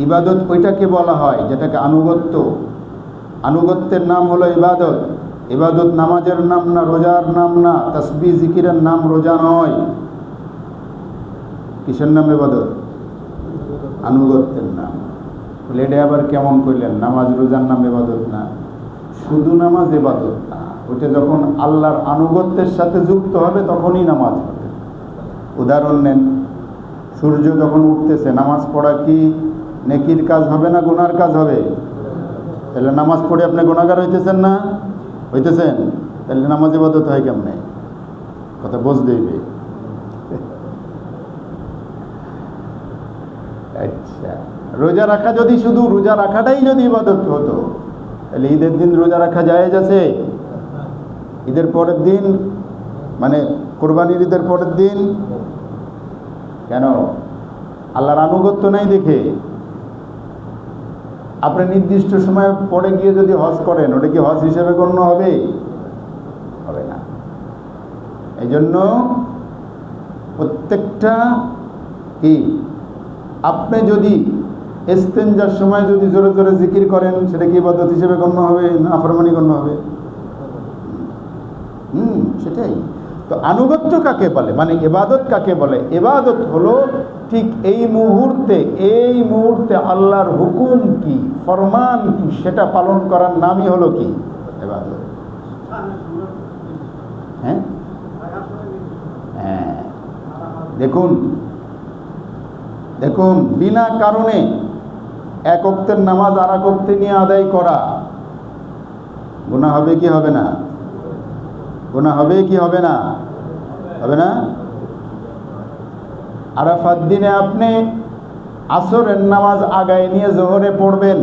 ইবাদত ওইটাকে বলা হয় যেটাকে আনুগত্য। আনুগত্যের নাম হলো ইবাদত। ইবাদত নামাজের নাম না, রোজার নাম না, তাসবিহ জিকিরের নাম রোজা নয়। কিসের নাম ইবাদত? আনুগত্যের নাম। বলে এটা আবার কেমন করলেন? নামাজ রোজার নাম ইবাদত না, শুধু নামাজ ইবাদত না, ওইটা যখন আল্লাহর আনুগত্যের সাথে যুক্ত হবে তখনই নামাজ হবে। উদাহরণ নেন, সূর্য যখন উঠতেছে নামাজ পড়া কি নেকির কাজ হবে না গুনার কাজ হবে? তাহলে নামাজ পড়ে আপনি গুনাহগার হইতেছেন না? হইতেছেন? তাহলে নামাজ ইবাদত হয় কেমনে? কথা বুঝতে হইবে। আচ্ছা, রোজা রাখা যদি শুধু রোজা রাখাটাই যদি ইবাদত হতো তাহলে ঈদের দিন রোজা রাখা জায়েজ আছে? ঈদের পরের দিন মানে কোরবানির ঈদের পরের দিন কেন? আল্লাহর আনুগত্য নাই দেখে। আপনি নির্দিষ্ট সময় পরে গিয়ে যদি হজ করেন ওটা কি হজ হিসেবে গণ্য হবে? হবে না। এই জন্য প্রত্যেকটা কি, আপনি যদি ইস্তেঞ্জার সময় যদি জোরে জোরে জিকির করেন সেটা কি ইবাদত হিসেবে গণ্য হবে না নাফরমানি গণ্য হবে? সেটাই তো। আনুগত্য কাকে বলে, মানে ইবাদত কাকে বলে? ইবাদত হলো ঠিক এই মুহূর্তে আল্লাহর হুকুম কি, ফরমান কি, সেটা পালন করার নামই হলো কি ইবাদত। হ্যাঁ হ্যাঁ, দেখুন দেখুন, বিনা কারণে এক ওয়াক্তের নামাজ আর এক ওয়াক্তে নিয়ে আদায় করা গুনাহ হবে কি হবে না? গুনাহ হবে কি হবে না? হবে না? আরাফাত দিনে আপনি আসরের নামাজ আগায় নিয়ে জোহরে পড়বেন।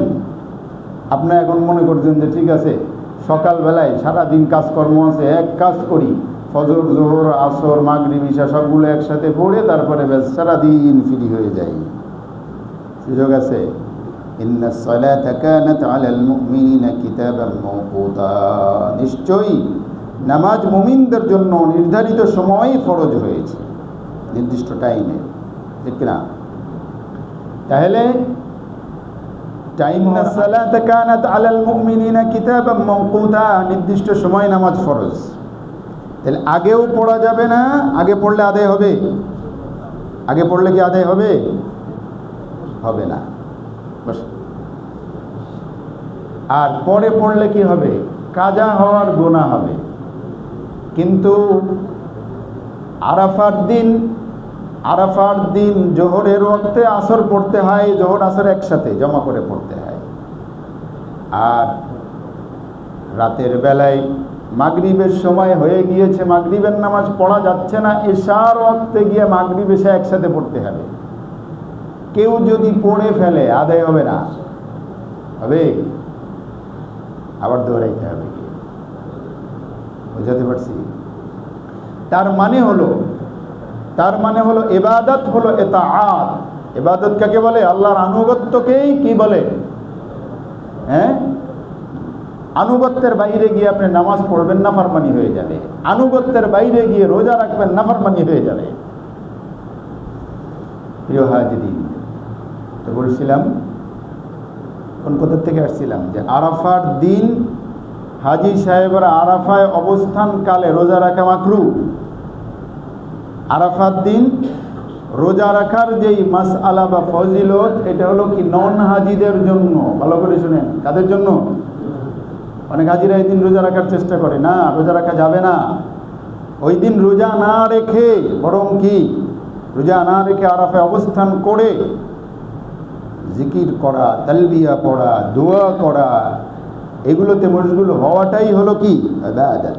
আপনি এখন মনে করছেন যে ঠিক আছে, সকালবেলায় সারাদিন কাজকর্ম আছে, এক কাজ করি, ফজর জোহর আসর মাগরিব ইশা সবগুলো একসাথে পড়ে তারপরে ব্যাস সারাদিন ফ্রি হয়ে যায়। সুযোগ আছে? ইন্নাস সালাতা কানাত আলাল মুমিনিনা কিতাবাম মাওকুতা, নিশ্চয়ই নামাজ মুমিনদের জন্য নির্ধারিত সময় ফরজ হয়েছে, নির্দিষ্ট টাইমে, ঠিক না? তাহলে ইন্নাস সালাতা কানাত আলাল মুমিনিনা কিতাবাম মাওকুতা, নির্দিষ্ট সময় নামাজ ফরজ। তাহলে আগেও পড়া যাবে না। আগে পড়লে আদায় হবে? আগে পড়লে কি আদায় হবে? হবে না। আর পরে পড়লে কি হবে? কাজা হওয়ার গুনাহ হবে। কিন্তু আরাফার দিন জোহরের ওয়াক্তে আসর পড়তে হয়, জোহর আসর একসাথে জমা করে পড়তে হয়। আর রাতের বেলায় মাগরিবের সময় হয়ে গিয়েছে, মাগরিবের নামাজ পড়া যাচ্ছে না, এশার ওয়াক্তে গিয়ে মাগরিব এশা একসাথে পড়তে হবে। কেউ যদি পড়ে ফেলে আদায় হবে না, হবে আবার দৌড়াইতে হবে। বুঝাতে পারছি? তার মানে হলো ইবাদত হলো ইতাআত। ইবাদত কাকে বলে? আল্লাহর আনুগত্যকেই কি বলে? হ্যাঁ, আনুগত্যের বাইরে গিয়ে আপনি নামাজ পড়বেন, নাফরমানি হয়ে যাবে। আনুগত্যের বাইরে গিয়ে রোজা রাখবেন, নাফরমানি হয়ে যাবে। প্রিয় হাজিরিন, তো বলছিলাম কোন কথা থেকে আসছিলাম যে আরাফার দিন হাজি সাহেবরা আরাফায় অবস্থানকালে রোজা রাখা মাকরুহ। আরাফার দিন রোজা রাখার যেই মাসআলা বা ফজিলত, এটা হলো কি নন হাজিদের জন্য। ভালো করে শুনেন, কাদের জন্য? অনেক হাজিরা এই দিন রোজা রাখার চেষ্টা করে, না, রোজা রাখা যাবে না। ওই দিন রোজা না রেখে, বরং কি রোজা না রেখে আরাফায় অবস্থান করে জিকির করা, তালবিয়া পড়া, দোয়া করা, এগুলোতে মশগুল হওয়াটাই হলো কি ইবাদত।